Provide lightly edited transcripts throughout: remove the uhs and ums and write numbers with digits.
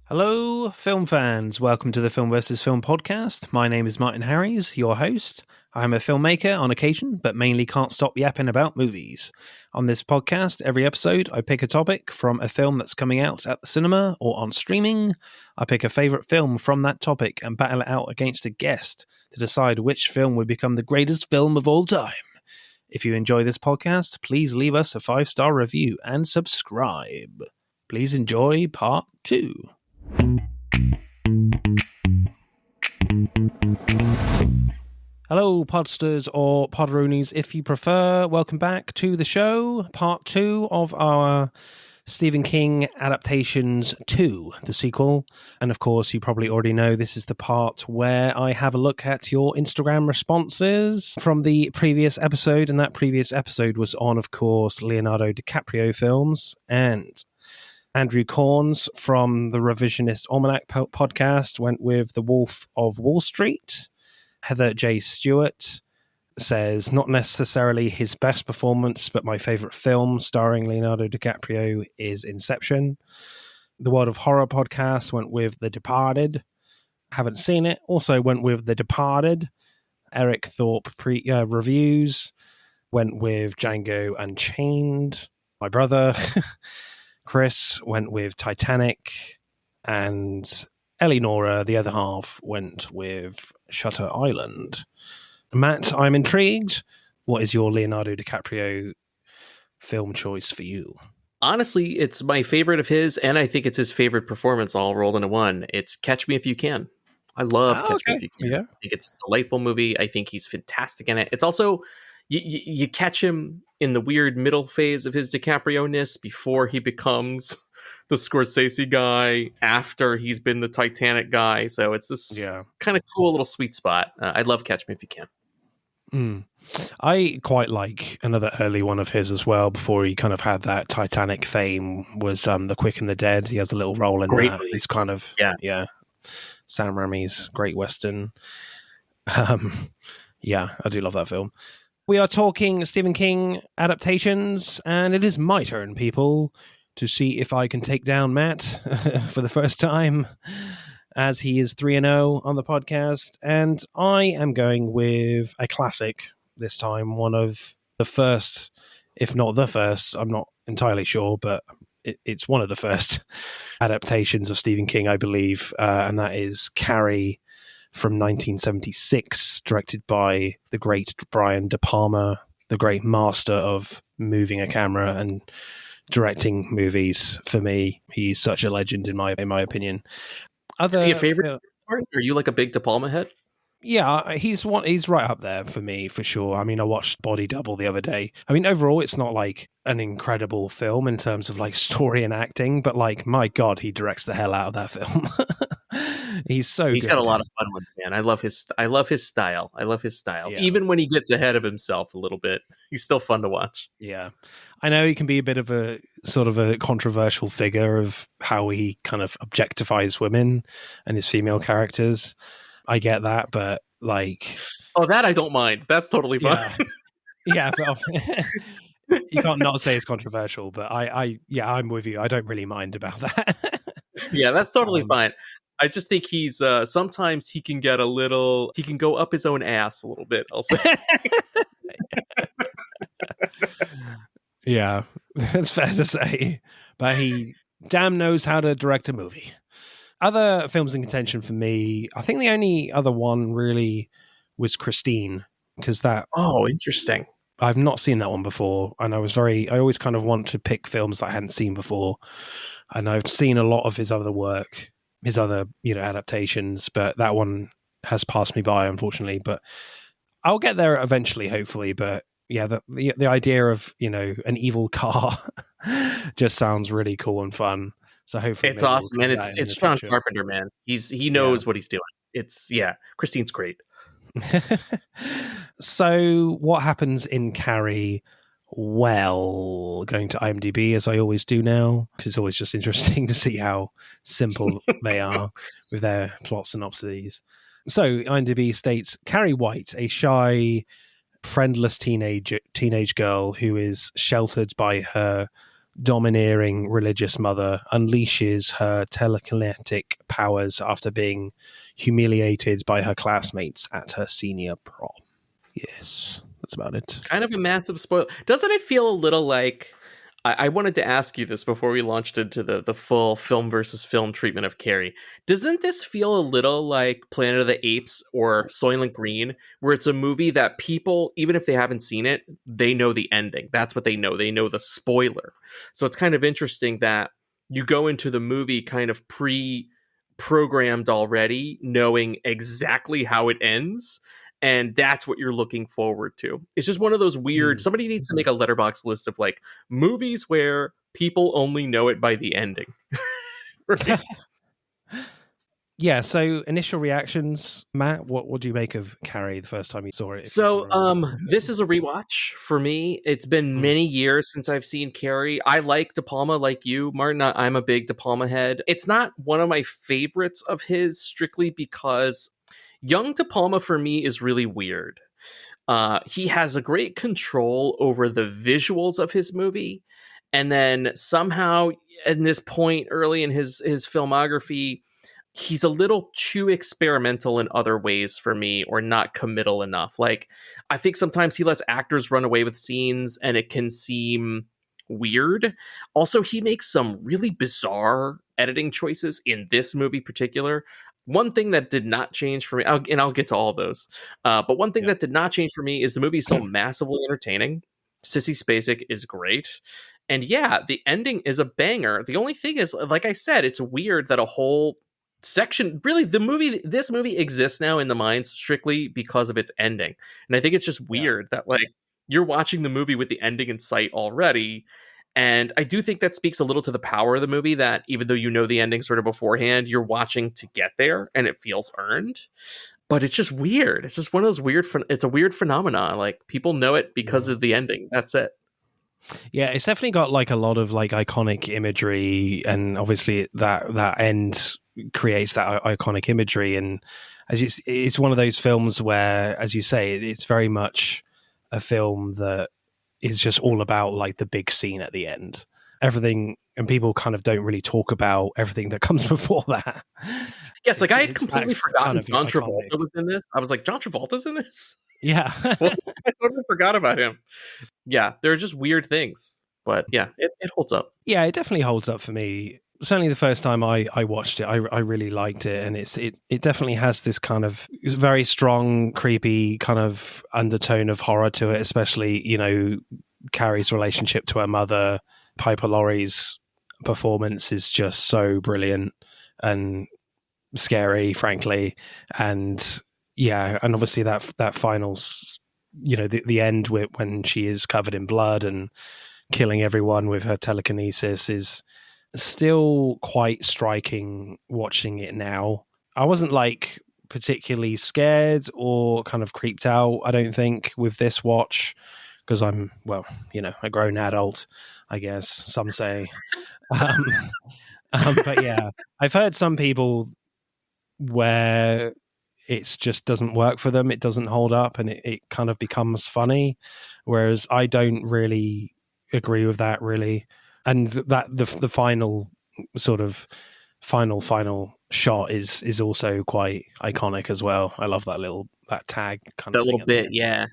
Hello, film fans. Welcome to the Film vs. Film podcast. My name is Martin Harries, your host. I'm a filmmaker on occasion, but mainly can't stop yapping about movies. On this podcast, every episode, I pick a topic from a film that's coming out at the cinema or on streaming. I pick a favourite film from that topic and battle it out against a guest to decide which film would become the greatest film of all time. If you enjoy this podcast, please leave us a 5-star review and subscribe. Please enjoy part 2. Hello, podsters or podroonies, if you prefer. Welcome back to the show, part 2 of our Stephen King Adaptations 2, the sequel. And of course, you probably already know this is the part where I have a look at your Instagram responses from the previous episode. And that previous episode was on, of course, Leonardo DiCaprio films. And Andrew Corns from the Revisionist Almanac podcast went with The Wolf of Wall Street. Heather J. Stewart says, not necessarily his best performance, but my favourite film starring Leonardo DiCaprio is Inception. The World of Horror podcast went with The Departed. Haven't seen it. Also went with The Departed. Eric Thorpe reviews went with Django Unchained. My brother Chris went with Titanic, and Eleonora, the other half, went with Shutter Island. Matt, I'm intrigued. What is your Leonardo DiCaprio film choice for you? Honestly, it's my favorite of his, and I think it's his favorite performance all rolled into one. It's Catch Me If You Can. I love Catch Me If You Can. Yeah. I think it's a delightful movie. I think he's fantastic in it. It's also, you catch him in the weird middle phase of his DiCaprio-ness before he becomes the Scorsese guy, after he's been the Titanic guy. So it's this kind of cool little sweet spot. I love Catch Me If You Can. I quite like another early one of his as well, before he kind of had that Titanic fame, was The Quick and the Dead. He has a little role in that. He's kind of, Sam Raimi's Great Western. I do love that film. We are talking Stephen King adaptations, and it is my turn, people, to see if I can take down Matt for the first time, as he is 3-0 on the podcast. And I am going with a classic this time, one of the first, if not the first, I'm not entirely sure, but it's one of the first adaptations of Stephen King, I believe, and that is Carrie from 1976, directed by the great Brian De Palma, the great master of moving a camera and directing movies. For me, he's such a legend in my opinion. Is he a favorite? Are you like a big De Palma head? Yeah, he's right up there for me, for sure. I mean, I watched Body Double the other day. I mean, overall, it's not like an incredible film in terms of like story and acting, but like, my God, he directs the hell out of that film. He's good. Got a lot of fun ones, man. I love his style. Yeah. Even when he gets ahead of himself a little bit, he's still fun to watch. Yeah. I know he can be a bit of a sort of a controversial figure of how he kind of objectifies women and his female characters. I get that, but like... Oh, that I don't mind. That's totally fine. Yeah, but you can't not say it's controversial, but I'm with you. I don't really mind about that. Yeah, that's totally fine. I just think he's sometimes he can get he can go up his own ass a little bit, I'll say. Yeah, that's fair to say. But he damn knows how to direct a movie. Other films in contention for me, I think the only other one really was Christine, because that... Oh, interesting. I've not seen that one before, and I always kind of want to pick films that I hadn't seen before, and I've seen a lot of his other work, his other, adaptations, but that one has passed me by, unfortunately. But I'll get there eventually, hopefully. But yeah, the idea of, an evil car just sounds really cool and fun. So hopefully it's awesome, and it's John Carpenter, man. He knows what he's doing. Christine's great. So what happens in Carrie? Well, going to IMDb, as I always do now, because it's always just interesting to see how simple they are with their plot synopses. So IMDb states, Carrie White, a shy, friendless teenage girl who is sheltered by her domineering religious mother unleashes her telekinetic powers after being humiliated by her classmates at her senior prom. Yes, that's about it. Kind of a massive spoil. Doesn't it feel a little like... I wanted to ask you this before we launched into the full film versus film treatment of Carrie. Doesn't this feel a little like Planet of the Apes or Soylent Green, where it's a movie that people, even if they haven't seen it, they know the ending. That's what they know. They know the spoiler. So it's kind of interesting that you go into the movie kind of pre-programmed already, knowing exactly how it ends. And that's what you're looking forward to. It's just one of those weird... Somebody needs to make a letterbox list of like movies where people only know it by the ending. Right? Yeah, so initial reactions, Matt, what do you make of Carrie the first time you saw it? So this is a rewatch for me. It's been many years since I've seen Carrie. I like De Palma like you, Martin. I'm a big De Palma head. It's not one of my favorites of his strictly because young De Palma for me is really weird. He has a great control over the visuals of his movie. And then somehow at this point early in his filmography, he's a little too experimental in other ways for me, or not committal enough. Like, I think sometimes he lets actors run away with scenes and it can seem weird. Also, he makes some really bizarre editing choices in this movie particular. One thing that did not change for me, and I'll get to all those, but one thing that did not change for me is the movie's so massively entertaining. Sissy Spacek is great. And yeah, the ending is a banger. The only thing is, like I said, it's weird that a whole section, really, this movie exists now in the minds strictly because of its ending. And I think it's just weird that like you're watching the movie with the ending in sight already. And I do think that speaks a little to the power of the movie, that even though you know the ending sort of beforehand, you're watching to get there and it feels earned. But it's just weird. It's just one of those it's a weird phenomenon. Like, people know it because of the ending. That's it. Yeah, it's definitely got like a lot of like iconic imagery, and obviously that end creates that iconic imagery. And as it's one of those films where, as you say, it's very much a film that is just all about like the big scene at the end. Everything, and people kind of don't really talk about everything that comes before that. Yes, like I had completely forgotten kind of John Travolta was in this. I was like, John Travolta's in this? Yeah. Well, I totally forgot about him. Yeah, they're just weird things. But yeah, it holds up. Yeah, it definitely holds up for me. Certainly the first time I watched it, I really liked it. And it definitely has this kind of very strong, creepy kind of undertone of horror to it, especially, you know, Carrie's relationship to her mother. Piper Laurie's performance is just so brilliant and scary, frankly. And yeah, and obviously that finals, you know, the end when she is covered in blood and killing everyone with her telekinesis is still quite striking watching it now. I wasn't like particularly scared or kind of creeped out, I don't think, with this watch, because I'm, well, you know, a grown adult, I guess some say. But yeah, I've heard some people where it's just doesn't work for them. It doesn't hold up, and it kind of becomes funny. Whereas I don't really agree with that, really. And that the final sort of final shot is also quite iconic as well. I love that tag kind that of little bit. Yeah.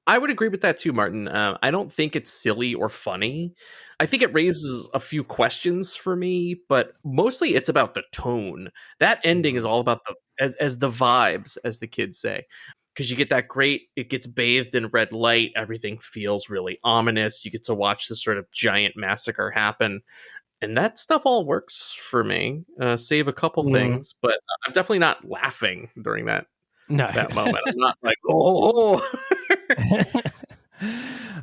I would agree with that too, Martin. I don't think it's silly or funny. I think it raises a few questions for me, but mostly it's about the tone. That ending is all about as the vibes, as the kids say. Because you get that great, it gets bathed in red light, everything feels really ominous. You get to watch this sort of giant massacre happen. And that stuff all works for me, save a couple things, but I'm definitely not laughing during that moment. I'm not like, oh.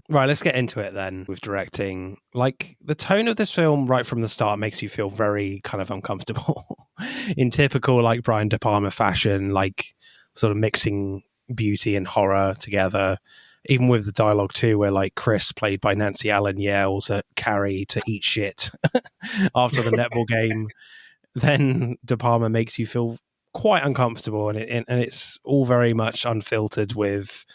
Right, let's get into it then with directing. Like, the tone of this film right from the start makes you feel very kind of uncomfortable in typical like Brian De Palma fashion, like sort of mixing beauty and horror together. Even with the dialogue too, where like Chris, played by Nancy Allen, yells at Carrie to eat shit after the netball game, then De Palma makes you feel quite uncomfortable, and it's all very much unfiltered with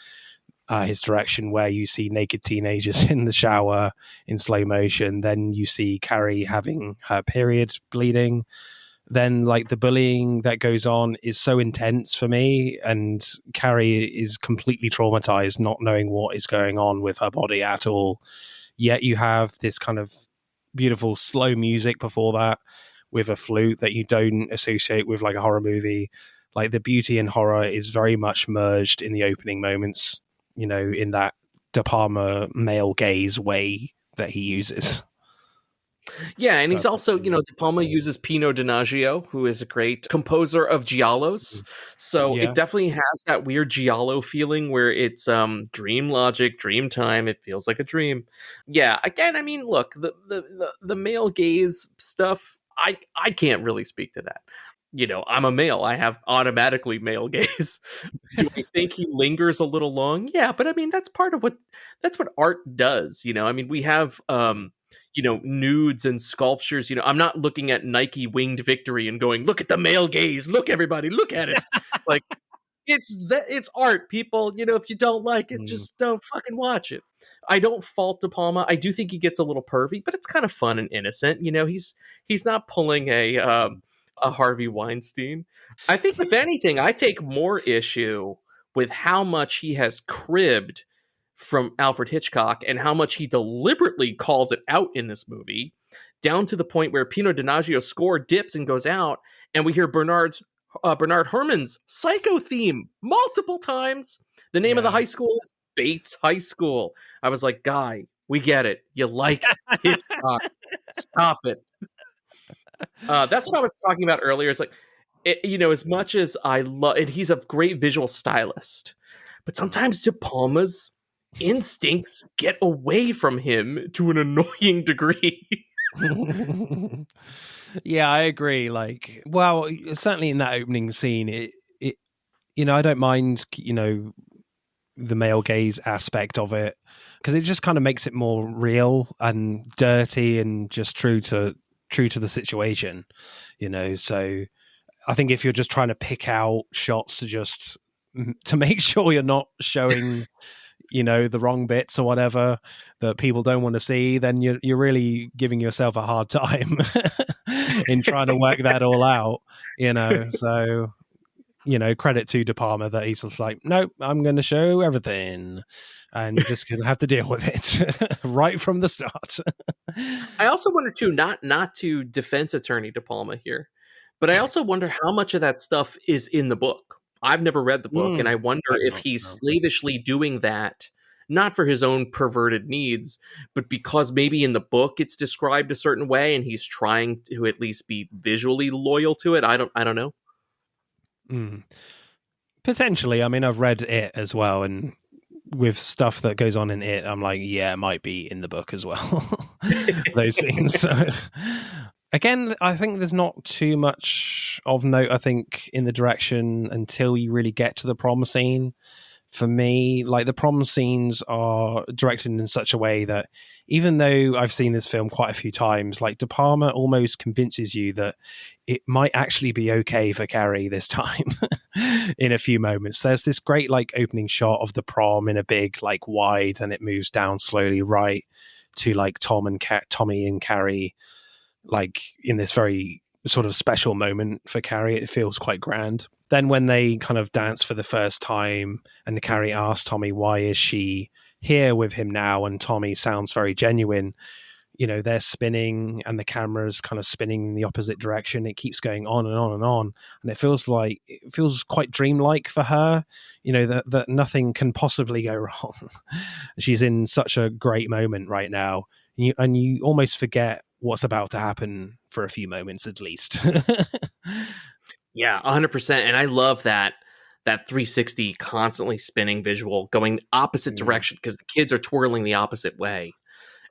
his direction, where you see naked teenagers in the shower in slow motion. Then you see Carrie having her period bleeding. Then like the bullying that goes on is so intense for me, and Carrie is completely traumatized, not knowing what is going on with her body at all. Yet you have this kind of beautiful slow music before that with a flute that you don't associate with like a horror movie. Like the beauty and horror is very much merged in the opening moments, in that De Palma male gaze way that he uses. Yeah, and he's also, De Palma uses Pino Donaggio, who is a great composer of giallos. So Yeah. it definitely has that weird giallo feeling where it's dream logic, dream time. It feels like a dream. Yeah, again, I mean, look, the male gaze stuff, I can't really speak to that. I'm a male. I have automatically male gaze. Do I think he lingers a little long? Yeah, but I mean that's what art does. I mean we have nudes and sculptures. I'm not looking at Nike Winged Victory and going, look at the male gaze. Look, everybody, look at it. Like it's art, people. If you don't like it, just don't fucking watch it. I don't fault De Palma. I do think he gets a little pervy, but it's kind of fun and innocent. He's not pulling a Harvey Weinstein. I think if anything, I take more issue with how much he has cribbed from Alfred Hitchcock and how much he deliberately calls it out in this movie, down to the point where Pino Donaggio's score dips and goes out, and we hear Bernard Herrmann's Psycho theme multiple times. The name of the high school is Bates High School. I was like, guy, we get it. You like Hitchcock. Stop it. That's what I was talking about earlier. It's like, as much as I love it, he's a great visual stylist, but sometimes De Palma's instincts get away from him to an annoying degree. Yeah, I agree. Like, well, certainly in that opening scene, it I don't mind, the male gaze aspect of it, because it just kind of makes it more real and dirty and just true to the situation, So I think if you're just trying to pick out shots to make sure you're not showing the wrong bits or whatever that people don't want to see, then you're really giving yourself a hard time in trying to work that all out, so credit to De Palma that he's just like, nope, I'm going to show everything and you're just going to have to deal with it right from the start. I also wonder too, not to defense attorney De Palma here, but I also wonder how much of that stuff is in the book. I've never read the book, and I wonder if he's slavishly doing that, not for his own perverted needs, but because maybe in the book it's described a certain way, and he's trying to at least be visually loyal to it. I don't know. Potentially. I mean, I've read it as well, and with stuff that goes on in it, I'm like, yeah, it might be in the book as well. Those scenes. So, again, I think there's not too much of note, I think, in the direction until you really get to the prom scene. For me, like the prom scenes are directed in such a way that even though I've seen this film quite a few times, like De Palma almost convinces you that it might actually be okay for Carrie this time in a few moments. There's this great like opening shot of the prom in a big like wide, and it moves down slowly right to like Tommy and Carrie, like in this very sort of special moment for Carrie. It feels quite grand. Then when they kind of dance for the first time and Carrie asks Tommy, why is she here with him now? And Tommy sounds very genuine. They're spinning and the camera's kind of spinning in the opposite direction. It keeps going on and on and on. And it feels quite dreamlike for her, that nothing can possibly go wrong. She's in such a great moment right now. And you almost forget what's about to happen for a few moments at least. Yeah, 100%. And I love that 360 constantly spinning visual going opposite direction, because the kids are twirling the opposite way.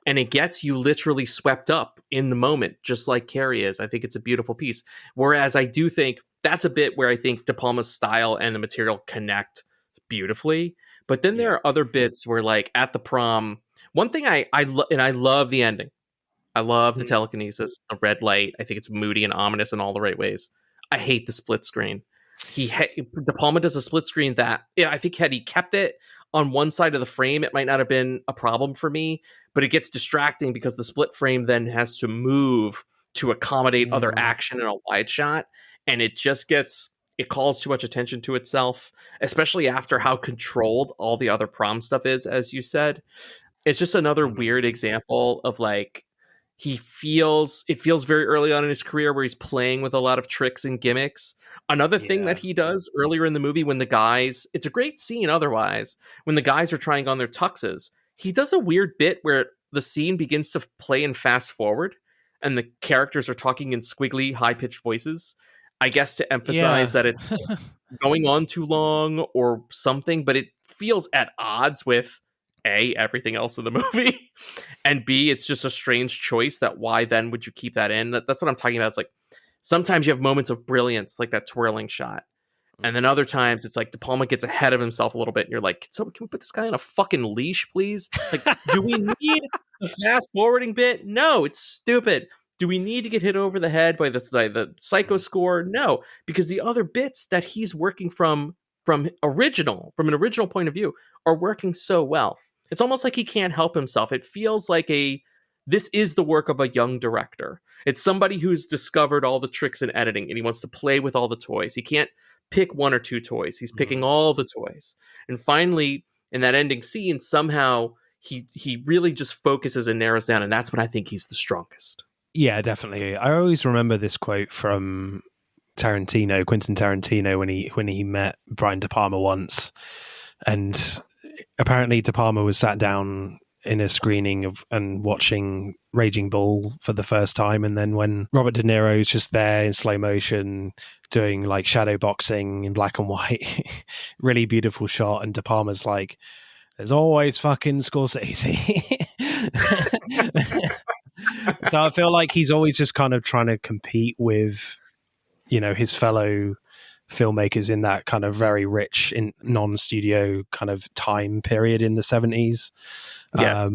And it gets you literally swept up in the moment, just like Carrie is. I think it's a beautiful piece. Whereas I do think that's a bit where I think De Palma's style and the material connect beautifully. But then there are other bits where, like at the prom, one thing I love the ending. I love the telekinesis, the red light. I think it's moody and ominous in all the right ways. I hate the split screen. De Palma does a split screen that, I think had he kept it on one side of the frame, it might not have been a problem for me, but it gets distracting because the split frame then has to move to accommodate other action in a wide shot. And it calls too much attention to itself, especially after how controlled all the other prom stuff is, as you said. It's just another weird example of like, it feels very early on in his career where he's playing with a lot of tricks and gimmicks. Another thing that he does earlier in the movie when the guys, it's a great scene otherwise, when the guys are trying on their tuxes, he does a weird bit where the scene begins to play in fast forward and the characters are talking in squiggly, high-pitched voices. I guess to emphasize that it's going on too long or something, but it feels at odds with A, everything else in the movie, and B, it's just a strange choice that why then would you keep that in? That's what I'm talking about. It's like sometimes you have moments of brilliance, like that twirling shot. And then other times it's like De Palma gets ahead of himself a little bit and you're like, can we put this guy on a fucking leash, please? Like, do we need the fast forwarding bit? No, it's stupid. Do we need to get hit over the head by the psycho score? No, because the other bits that he's working from an original point of view are working so well. It's almost like he can't help himself. It feels like this is the work of a young director. It's somebody who's discovered all the tricks in editing and he wants to play with all the toys. He can't pick one or two toys. He's picking all the toys. And finally, in that ending scene, somehow he really just focuses and narrows down, and that's when I think he's the strongest. Yeah, definitely. I always remember this quote from Quentin Tarantino, when he met Brian De Palma once, and apparently De Palma was sat down in a screening and watching Raging Bull for the first time, and then when Robert De Niro's just there in slow motion doing like shadow boxing in black and white, really beautiful shot, and De Palma's like, "There's always fucking Scorsese." So I feel like he's always just kind of trying to compete with, his fellow filmmakers in that kind of very rich in non-studio kind of time period in the 70s. Yes.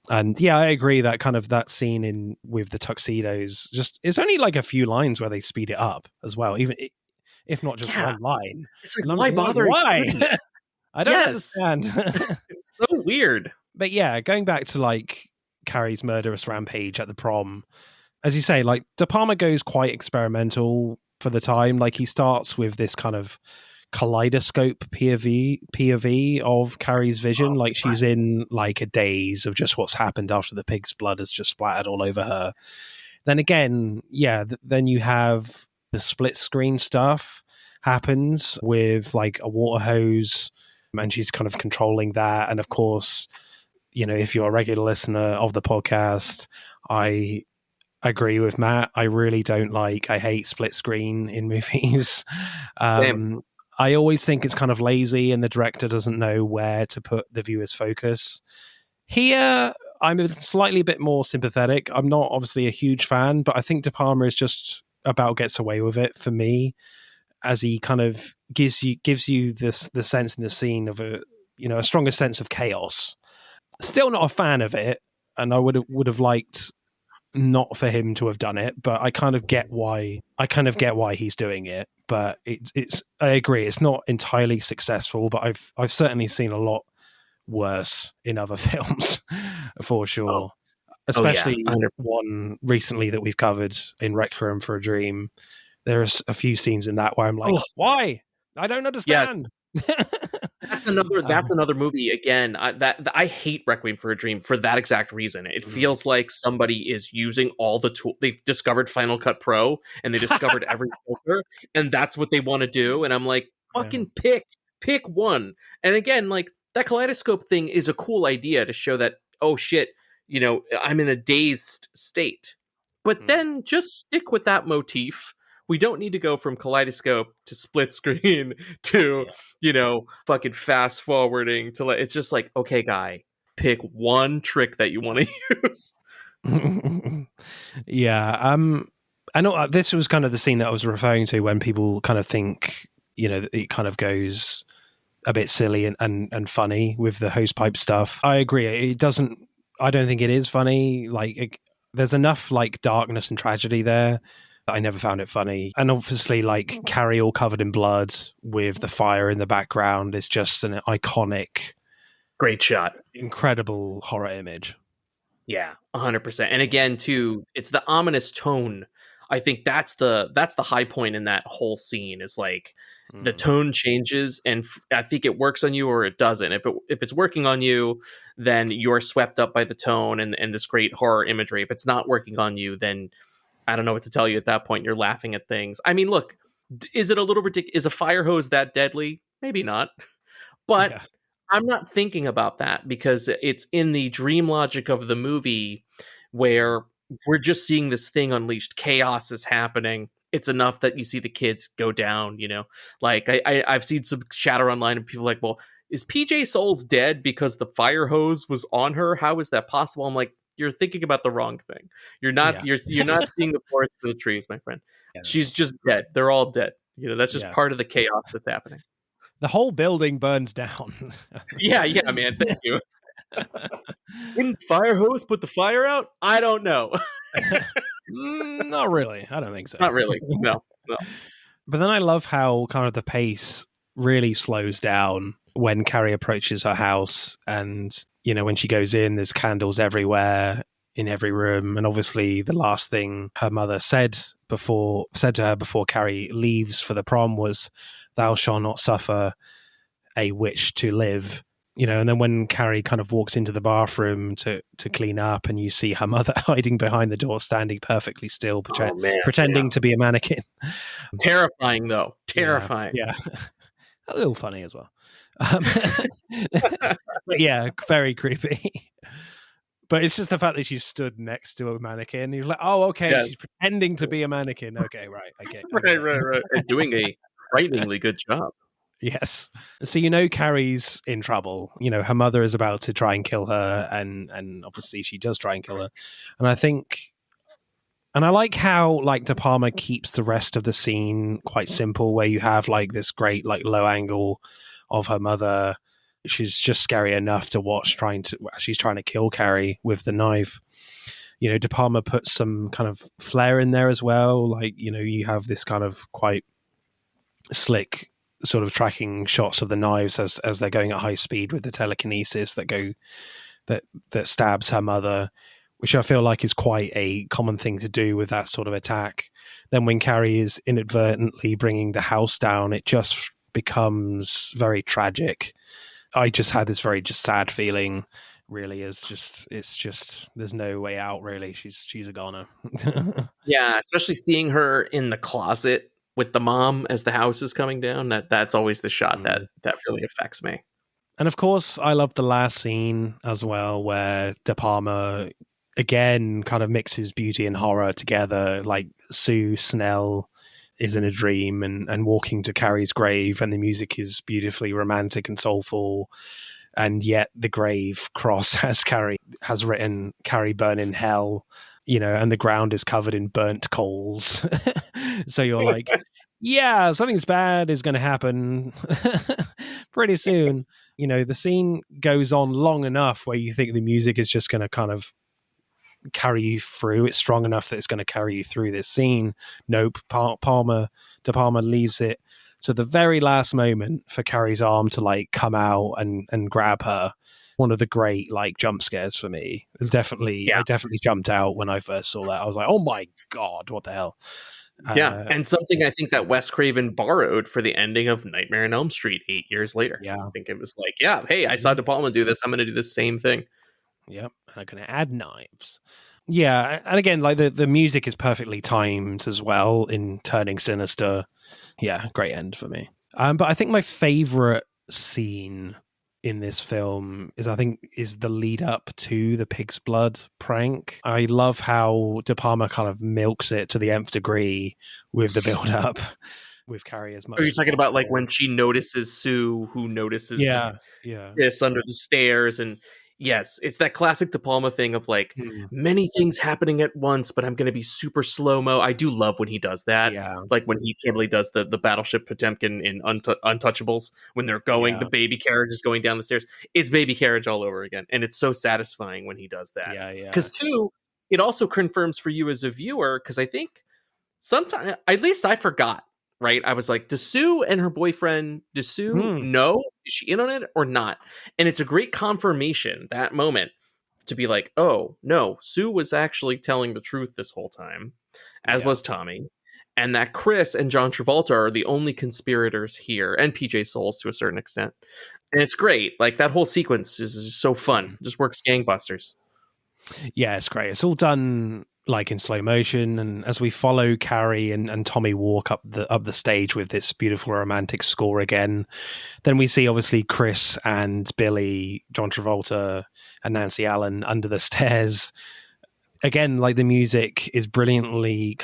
And yeah, I agree that kind of that scene with the tuxedos, just it's only like a few lines where they speed it up as well, even if not just one line. It's like, why bother? Why? I don't understand. It's so weird. But yeah, going back to like Carrie's murderous rampage at the prom, as you say, like De Palma goes quite experimental for the time. Like he starts with this kind of kaleidoscope POV of Carrie's vision, like she's in like a daze of just what's happened after the pig's blood has just splattered all over her. Then again, then you have the split screen stuff happens with like a water hose, and she's kind of controlling that. And of course, if you're a regular listener of the podcast, I agree with Matt. I really I hate split screen in movies. I always think it's kind of lazy and the director doesn't know where to put the viewer's focus. Here, I'm a slightly bit more sympathetic. I'm not obviously a huge fan, but I think De Palma is just about gets away with it for me, as he kind of gives you the sense in the scene of a stronger sense of chaos. Still not a fan of it, and I would have liked not for him to have done it, but I kind of get why he's doing it. But it's I agree, it's not entirely successful, but I've certainly seen a lot worse in other films for sure. Especially one recently that we've covered in Requiem for a Dream. There's a few scenes in that where I'm like, why? I don't understand. Yes. That's another movie again. I hate Requiem for a Dream for that exact reason. It feels like somebody is using all the tools. They've discovered Final Cut Pro and they discovered every filter, and that's what they want to do. And I'm like, fucking pick one. And again, like that kaleidoscope thing is a cool idea to show that, oh shit, I'm in a dazed state. But then just stick with that motif. We don't need to go from kaleidoscope to split screen to, fucking fast forwarding to it's just like, okay, guy, pick one trick that you want to use. Yeah. I know this was kind of the scene that I was referring to when people kind of think, it kind of goes a bit silly and funny with the hosepipe stuff. I agree. I don't think it is funny. Like there's enough like darkness and tragedy there. I never found it funny. And obviously, like, Carrie all covered in blood with the fire in the background is just an iconic Great shot. Incredible horror image. Yeah, 100%. And again, too, it's the ominous tone. I think that's the high point in that whole scene is like the tone changes, and I think it works on you or it doesn't. If it's working on you, then you're swept up by the tone and this great horror imagery. If it's not working on you, then I don't know what to tell you at that point. You're laughing at things. I mean, look, is it a little ridiculous? Is a fire hose that deadly? Maybe not. But Yeah. I'm not thinking about that because it's in the dream logic of the movie where we're just seeing this thing unleashed. Chaos is happening. It's enough that you see the kids go down, you know? Like, I've seen some chatter online of people like, well, is PJ Souls dead because the fire hose was on her? How is that possible? I'm like, you're thinking about the wrong thing. You're not Yeah. you're not seeing the forest for the trees, my friend. Yeah. She's just dead. They're all dead. You know, that's just Yeah. part of the chaos that's happening. The whole building burns down. Yeah, man. Thank you. Didn't fire hose put the fire out? I don't know. Not really. I don't think so. Not really. No. But then I love how kind of the pace really slows down when Carrie approaches her house, and you know, when she goes in, there's candles everywhere in every room, and obviously the last thing her mother said to her before Carrie leaves for the prom was, "Thou shalt not suffer a witch to live." You know, and then when Carrie kind of walks into the bathroom to clean up, and you see her mother hiding behind the door, standing perfectly still, pretending to be a mannequin. Terrifying, though. Terrifying. Yeah. A little funny as well. But yeah, very creepy. But it's just the fact that she stood next to a mannequin. You're like, oh, okay, yeah. She's pretending to be a mannequin. Okay, right. Okay. Right. And doing a frighteningly good job. Yes. So, you know, Carrie's in trouble. You know, her mother is about to try and kill her, and obviously she does try and kill her. And I like how, like, De Palma keeps the rest of the scene quite simple, where you have, like, this great, like, low angle of her mother. She's just scary enough to watch she's trying to kill Carrie with the knife. You know, De Palma puts some kind of flair in there as well. Like, you know, you have this kind of quite slick sort of tracking shots of the knives as they're going at high speed with the telekinesis that stabs her mother, which I feel like is quite a common thing to do with that sort of attack. Then when Carrie is inadvertently bringing the house down, it just becomes very tragic. I just had this very just sad feeling. Really, it's just there's no way out. Really, she's a goner. Yeah, especially seeing her in the closet with the mom as the house is coming down. That's always the shot that really affects me. And of course, I love the last scene as well, where De Palma again kind of mixes beauty and horror together. Like Sue Snell is in a dream and walking to Carrie's grave, and the music is beautifully romantic and soulful. And yet the grave cross has written "Carrie burn in hell," you know, and the ground is covered in burnt coals. So you're like, yeah, something's bad is going to happen pretty soon. You know, the scene goes on long enough where you think the music is just going to kind of carry you through. It's strong enough that it's going to carry you through this scene. Nope. De Palma leaves it to the very last moment for Carrie's arm to like come out and grab her. One of the great like jump scares for me. I definitely jumped out when I first saw that. I was like, oh my God, what the hell? Yeah, and something I think that Wes Craven borrowed for the ending of Nightmare on Elm Street 8 years later. Yeah. I think it was like, yeah, hey, I saw De Palma do this. I'm going to do the same thing. Yep, and I'm going to add knives. Yeah, and again, like the music is perfectly timed as well in turning sinister. Yeah, great end for me. But I think my favorite scene in this film is the lead up to the pig's blood prank. I love how De Palma kind of milks it to the nth degree with the build up with Carrie as much. Are you talking about like when she notices Sue, who notices this under the stairs? And yes, it's that classic De Palma thing of like many things happening at once, but I'm going to be super slow-mo. I do love when he does that. Yeah. Like when he totally does the Battleship Potemkin in Untouchables, when they're going, the baby carriage is going down the stairs. It's baby carriage all over again. And it's so satisfying when he does that. Yeah. Because too, it also confirms for you as a viewer, because I think sometimes, at least I forgot right? I was like, does Sue and her boyfriend, does Sue Hmm. know? Is she in on it or not? And it's a great confirmation, that moment, to be like, oh, no, Sue was actually telling the truth this whole time, as Yeah. was Tommy. And that Chris and John Travolta are the only conspirators here, and PJ Souls to a certain extent. And it's great. Like, that whole sequence is so fun. Mm. Just works gangbusters. Yeah, it's great. It's all done like in slow motion, and as we follow Carrie and Tommy walk up the stage with this beautiful romantic score again, then we see obviously Chris and Billy, John Travolta, and Nancy Allen under the stairs. Again, like the music is brilliantly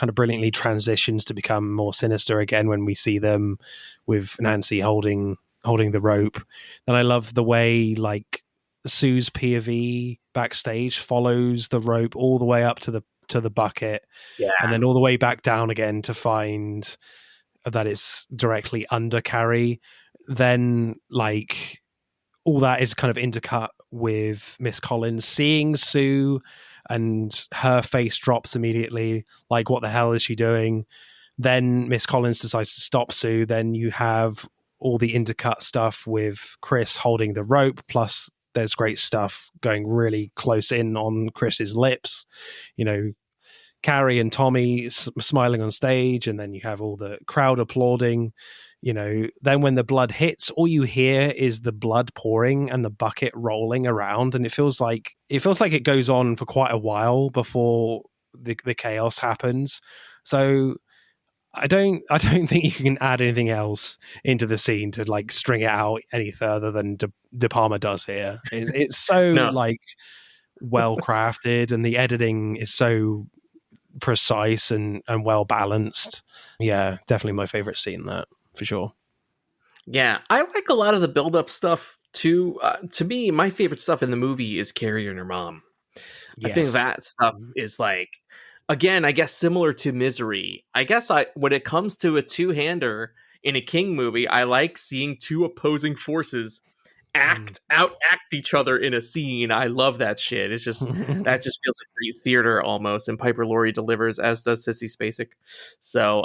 transitions to become more sinister again when we see them with Nancy holding the rope. And I love the way like Sue's POV backstage follows the rope all the way up to the bucket, Yeah. and then all the way back down again to find that it's directly under Carrie. Then like all that is kind of intercut with Miss Collins seeing Sue, and her face drops immediately. Like, what the hell is she doing? Then Miss Collins decides to stop Sue. Then you have all the intercut stuff with Chris holding the rope, plus there's great stuff going really close in on Chris's lips. You know, Carrie and Tommy smiling on stage, and then you have all the crowd applauding. You know, then when the blood hits, all you hear is the blood pouring and the bucket rolling around, and it feels like it goes on for quite a while before the chaos happens. So I don't think you can add anything else into the scene to like string it out any further than De Palma does here. It's so No. like well crafted, and the editing is so precise and well balanced. Yeah, definitely my favorite scene, that for sure. Yeah, I like a lot of the build-up stuff too. To me, my favorite stuff in the movie is Carrie and her mom. I think Yes. that stuff is like, again, I guess similar to Misery. I guess when it comes to a two-hander in a King movie, I like seeing two opposing forces act each other in a scene. I love that shit. It's just that just feels like great theater almost, and Piper Laurie delivers, as does Sissy Spacek. So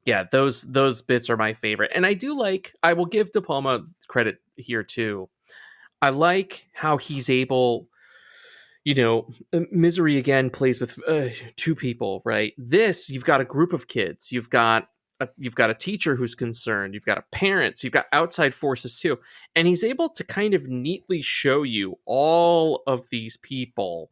yeah, those bits are my favorite. And I will give De Palma credit here too. I like how he's able, Misery again plays with two people, right? This, you've got a group of kids, you've got a teacher who's concerned, you've got parents, you've got outside forces too, and he's able to kind of neatly show you all of these people,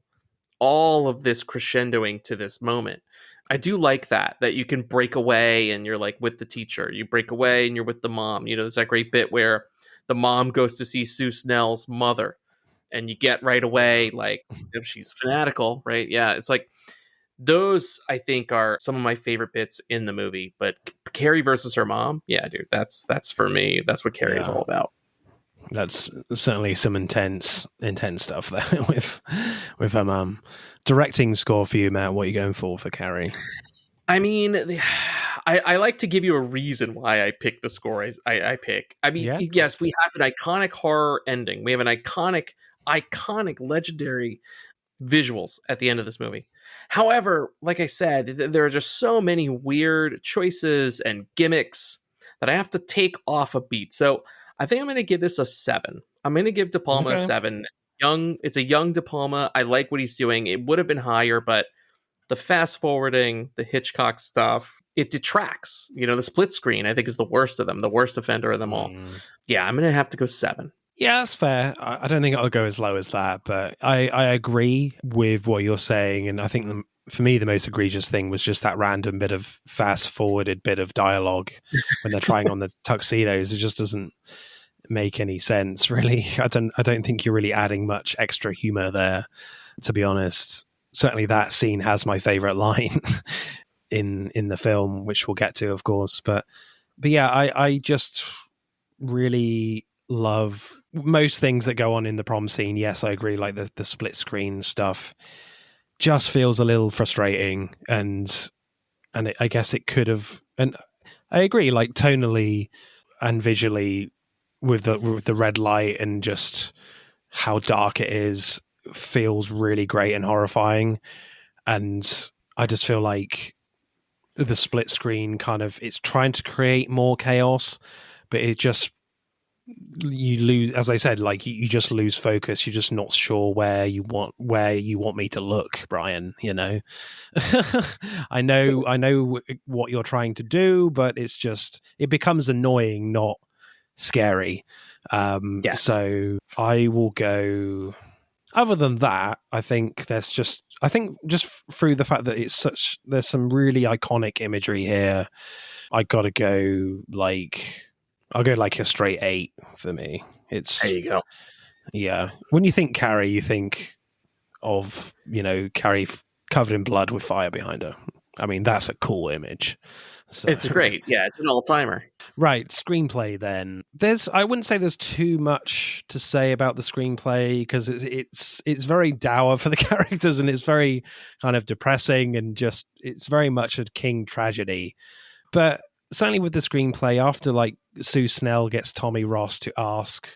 all of this crescendoing to this moment. I do like that you can break away and you're like with the teacher, you break away and you're with the mom. There's that great bit where the mom goes to see Sue Snell's mother, and you get right away like, if she's fanatical, right? Yeah, it's like those I think are some of my favorite bits in the movie. But Carrie versus her mom, yeah, dude, that's for me. That's what Carrie is all about. That's certainly some intense stuff there with her mum. Directing score for you, Matt. What are you going for Carrie? I mean, I like to give you a reason why I pick the score I pick. I mean, yes, we have an iconic horror ending. We have an iconic, legendary visuals at the end of this movie. However, like I said, there are just so many weird choices and gimmicks that I have to take off a beat. So I think I'm going to give this a 7. I'm going to give De Palma a 7. It's a young De Palma. I like what he's doing. It would have been higher, but the fast forwarding, the Hitchcock stuff, it detracts. The split screen, I think, is the worst of them, the worst offender of them all. Yeah, I'm going to have to go 7. Yeah, that's fair. I don't think I'll go as low as that, but I agree with what you're saying. And I think for me, the most egregious thing was just that random bit of fast forwarded bit of dialogue when they're trying on the tuxedos. It just doesn't make any sense, really. I don't think you're really adding much extra humor there, to be honest. Certainly that scene has my favorite line in the film, which we'll get to, of course. But yeah, I just really love most things that go on in the prom scene. Yes, I agree. Like the split screen stuff just feels a little frustrating, and I guess it could have. And I agree, like tonally and visually, with the red light and just how dark it is, feels really great and horrifying. And I just feel like the split screen kind of, it's trying to create more chaos, but it just, you lose, as I said, like you just lose focus. You're just not sure where you want me to look, Brian. You know, I know what you're trying to do, but it's just, it becomes annoying, not scary. Yes. So I will go. Other than that, I think just through the fact that there's some really iconic imagery here. I gotta go I'll go like a straight 8 for me. It's, There you go. yeah. When you think Carrie, you think of, Carrie covered in blood with fire behind her. I mean, that's a cool image. So. It's great. Yeah, it's an all-timer. Right, screenplay then. I wouldn't say there's too much to say about the screenplay because it's very dour for the characters, and it's very kind of depressing, and just it's very much a King tragedy. But certainly with the screenplay, after like Sue Snell gets Tommy Ross to ask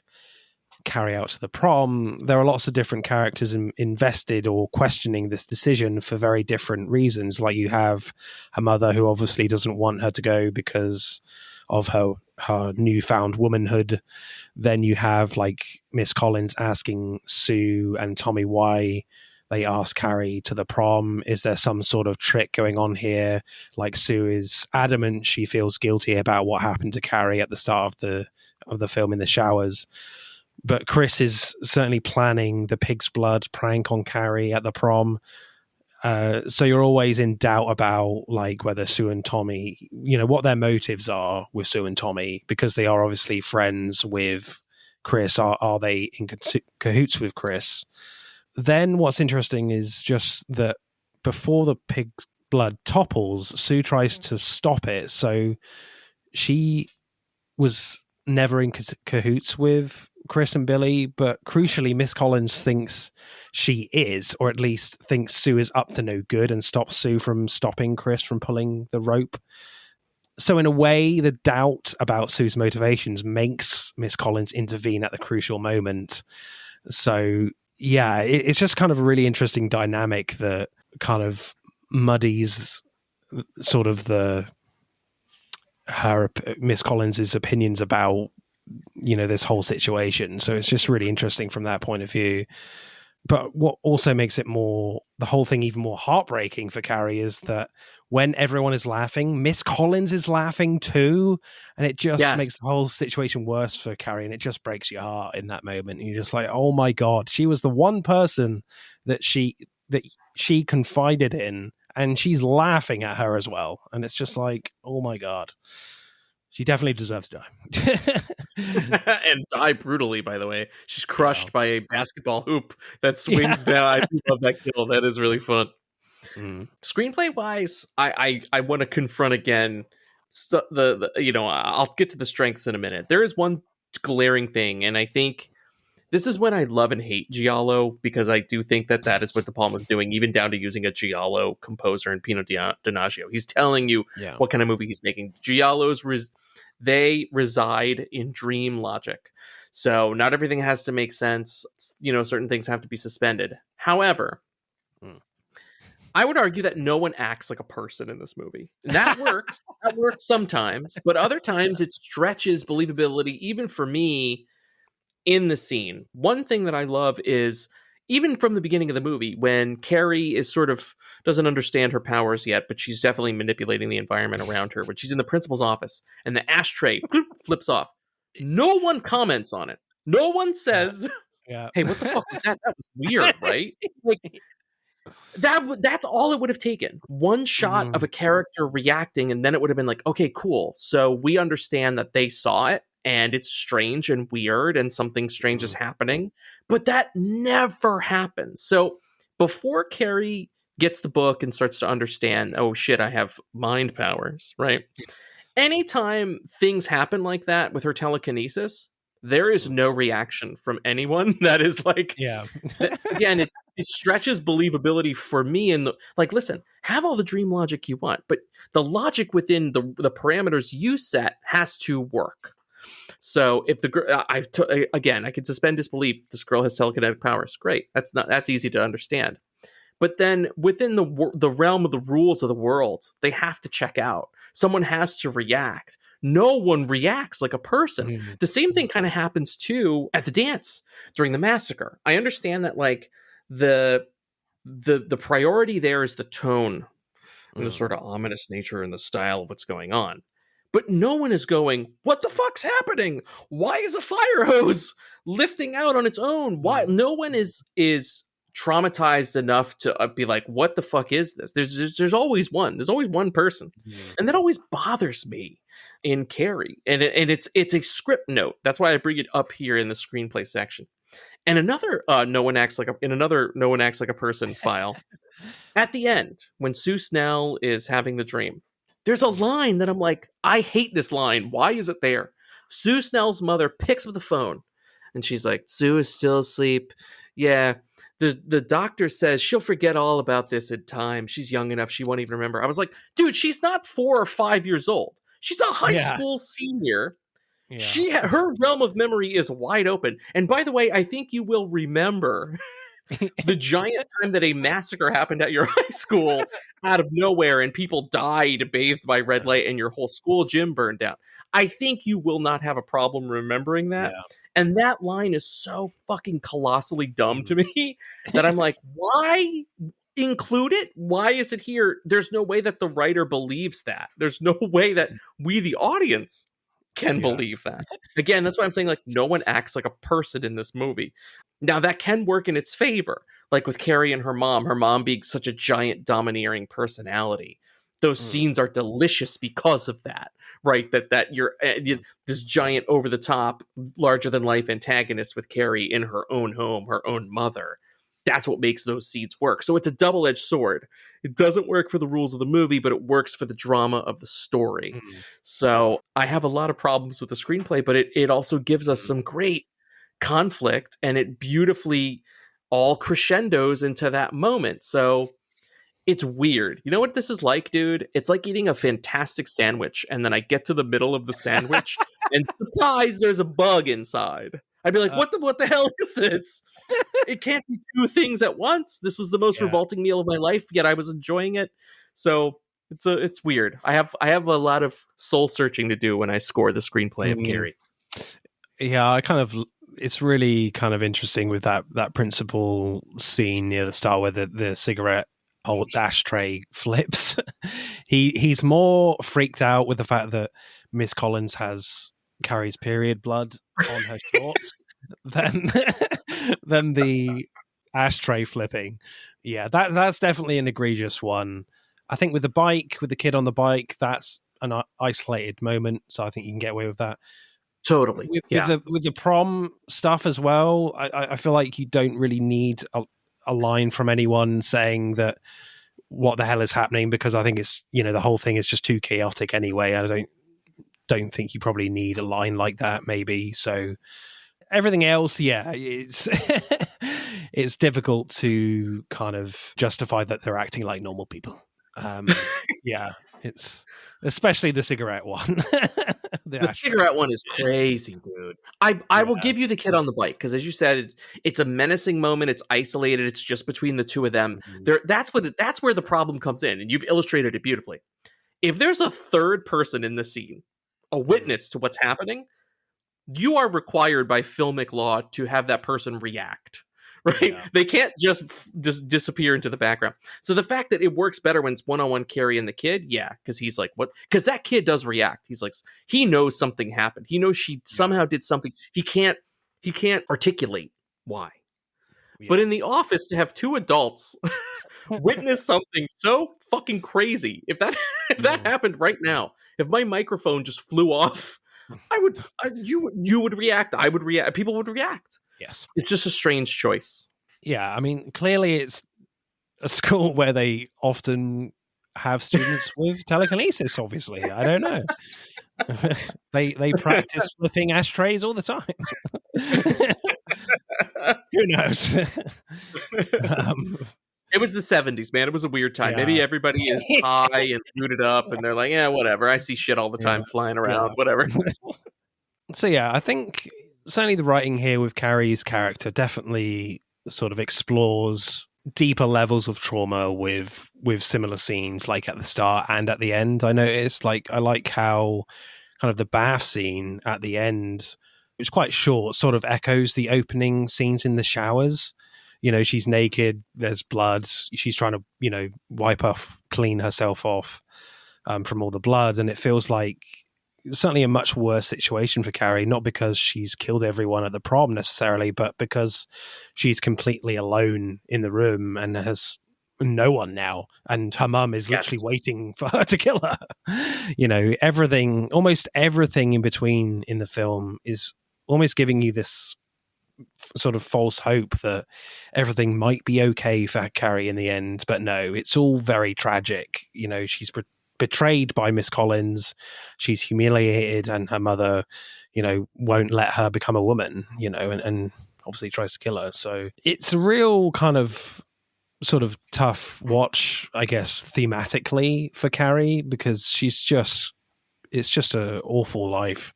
Carrie out to the prom, there are lots of different characters invested or questioning this decision for very different reasons. Like you have her mother, who obviously doesn't want her to go because of her newfound womanhood. Then you have like Miss Collins asking Sue and Tommy why they ask Carrie to the prom. Is there some sort of trick going on here? Like Sue is adamant she feels guilty about what happened to Carrie at the start of the film in the showers. But Chris is certainly planning the pig's blood prank on Carrie at the prom. So you're always in doubt about like whether Sue and Tommy, what their motives are with Sue and Tommy, because they are obviously friends with Chris. Are they in cahoots with Chris? Then what's interesting is just that before the pig's blood topples, Sue tries to stop it. So she was never in cahoots with Chris and Billy, but crucially, Miss Collins thinks she is, or at least thinks Sue is up to no good and stops Sue from stopping Chris from pulling the rope. So in a way, the doubt about Sue's motivations makes Miss Collins intervene at the crucial moment. So yeah, it's just kind of a really interesting dynamic that kind of muddies sort of Miss Collins's opinions about this whole situation. So it's just really interesting from that point of view. But what also makes it the whole thing even more heartbreaking for Carrie is that when everyone is laughing, Miss Collins is laughing too, and it just makes the whole situation worse for Carrie, and it just breaks your heart in that moment. And you're just like, oh my God, she was the one person that she confided in, and she's laughing at her as well. And it's just like, oh my God. She definitely deserves to die. And die brutally, by the way. She's crushed by a basketball hoop that swings down. I love that kill. That is really fun. Screenplay-wise, I want to confront again I'll get to the strengths in a minute. There is one glaring thing, and I think this is when I love and hate Giallo, because I do think that is what De Palma's doing, even down to using a Giallo composer in Pino Donaggio. He's telling you what kind of movie he's making. Giallos, they reside in dream logic. So not everything has to make sense. Certain things have to be suspended. However, I would argue that no one acts like a person in this movie. And that works. That works sometimes. But other times it stretches believability, even for me, in the scene. One thing that I love is, even from the beginning of the movie, when Carrie is sort of doesn't understand her powers yet, but she's definitely manipulating the environment around her, when she's in the principal's office and the ashtray flips off, no one comments on it. No one says, hey, what the fuck was that? That was weird, right? Like, that's all it would have taken. One shot of a character reacting, and then it would have been like, okay, cool. So we understand that they saw it, and it's strange and weird, and something strange is happening. But that never happens. So before Carrie gets the book and starts to understand, oh shit, I have mind powers, right? Anytime things happen like that with her telekinesis, there is no reaction from anyone. That is like, again, it stretches believability for me. And listen, have all the dream logic you want, but the logic within the parameters you set has to work. So if the girl, again, I can suspend disbelief. This girl has telekinetic powers. Great. That's easy to understand. but then within the realm of the rules of the world, they have to check out. Someone has to react. No one reacts like a person. Mm. The same thing kind of happens too at the dance during the massacre. I understand that like the priority there is the tone and the sort of ominous nature and the style of what's going on. But no one is going, what the fuck's happening? Why is a fire hose lifting out on its own? Why? No one is traumatized enough to be like, what the fuck is this? There's always one. There's always one person. And that always bothers me in Carrie. And it's a script note. That's why I bring it up here in the screenplay section. And another no one acts like a person file. At the end, when Sue Snell is having the dream, there's a line that I'm like, I hate this line. Why is it there? Sue Snell's mother picks up the phone and she's like, Sue is still asleep. Yeah. The doctor says she'll forget all about this in time. She's young enough. She won't even remember. I was like, dude, she's not 4 or 5 years old. She's a high school senior. Yeah. Her realm of memory is wide open. And by the way, I think you will remember the giant time that a massacre happened at your high school out of nowhere and people died bathed by red light and your whole school gym burned down. I think you will not have a problem remembering that. Yeah. And that line is so fucking colossally dumb to me that I'm like, why include it? Why is it here? There's no way that the writer believes that. There's no way that we, the audience, can believe that. Again, that's why I'm saying like no one acts like a person in this movie. Now that can work in its favor, like with Carrie and her mom being such a giant domineering personality. Those scenes are delicious because of that, right? That you're this giant over the top, larger than life antagonist with Carrie in her own home, her own mother. That's what makes those scenes work. So it's a double-edged sword. It doesn't work for the rules of the movie, but it works for the drama of the story. So I have a lot of problems with the screenplay, but it also gives us some great conflict, and it beautifully all crescendos into that moment. So it's weird. You know what this is like, dude? It's like eating a fantastic sandwich, and then I get to the middle of the sandwich, and surprise, there's a bug inside. I'd be like, what the hell is this? It can't be two things at once. This was the most revolting meal of my life, yet I was enjoying it. So it's weird. I have a lot of soul searching to do when I score the screenplay of Carrie. Yeah, it's really kind of interesting with that principal scene near the start where the cigarette old ashtray flips. He's more freaked out with the fact that Miss Collins has Carrie's period blood on her shorts than the ashtray flipping. Yeah, that's definitely an egregious one. I think with the kid on the bike, that's an isolated moment, so I think you can get away with that. Totally. With the prom stuff as well, I feel like you don't really need a line from anyone saying that what the hell is happening, because I think it's, the whole thing is just too chaotic anyway. I don't think you probably need a line like that, maybe. So everything else, it's it's difficult to kind of justify that they're acting like normal people. It's especially the cigarette one. The cigarette one is crazy, dude. I will give you the kid on the bike, because as you said, it's a menacing moment. It's isolated. It's just between the two of them. That's where the problem comes in, and you've illustrated it beautifully. If there's a third person in the scene, a witness to what's happening, you are required by filmic law to have that person react. Right? Yeah. They can't just disappear into the background. So the fact that it works better when it's one-on-one Carrie and the kid, because he's like, what? Because that kid does react. He's like, he knows something happened. He knows she somehow did something. He can't articulate why. Yeah. But in the office, to have two adults witness something so fucking crazy, if that happened right now, if my microphone just flew off, you would react. I would react. People would react. Yes. It's just a strange choice. Yeah, I mean, clearly it's a school where they often have students with telekinesis, obviously. I don't know. They practice flipping ashtrays all the time. Who knows? It was the 70s, man. It was a weird time. Yeah. Maybe everybody is high and booted up, and they're like, yeah, whatever. I see shit all the time flying around, whatever. So, I think certainly the writing here with Carrie's character definitely sort of explores deeper levels of trauma with similar scenes, like at the start and at the end. I noticed, like, I like how kind of the bath scene at the end, which is quite short, sort of echoes the opening scenes in the showers. You know, she's naked, there's blood, she's trying to, you know, clean herself off from all the blood, and it feels like certainly a much worse situation for Carrie, not because she's killed everyone at the prom necessarily, but because she's completely alone in the room and has no one now, and her mum is literally waiting for her to kill her. You know, almost everything in between in the film is almost giving you this sort of false hope that everything might be okay for Carrie in the end, but no, it's all very tragic. You know, she's betrayed by Miss Collins, she's humiliated, and her mother, you know, won't let her become a woman, you know, and obviously tries to kill her. So it's a real kind of sort of tough watch, I guess, thematically for Carrie, because it's just an awful life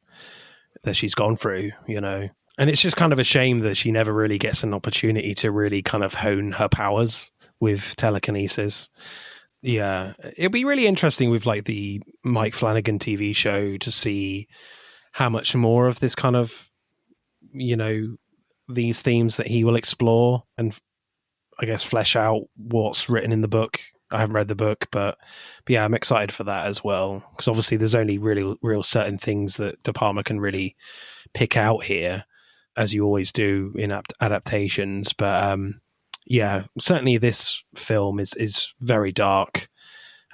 that she's gone through, you know. And it's just kind of a shame that she never really gets an opportunity to really kind of hone her powers with telekinesis. Yeah, it'll be really interesting with like the Mike Flanagan TV show to see how much more of this kind of, you know, these themes that he will explore and I guess flesh out what's written in the book. I haven't read the book, but yeah, I'm excited for that as well, because obviously there's only really real certain things that De Palma can really pick out here, as you always do in adaptations. But yeah, certainly this film is very dark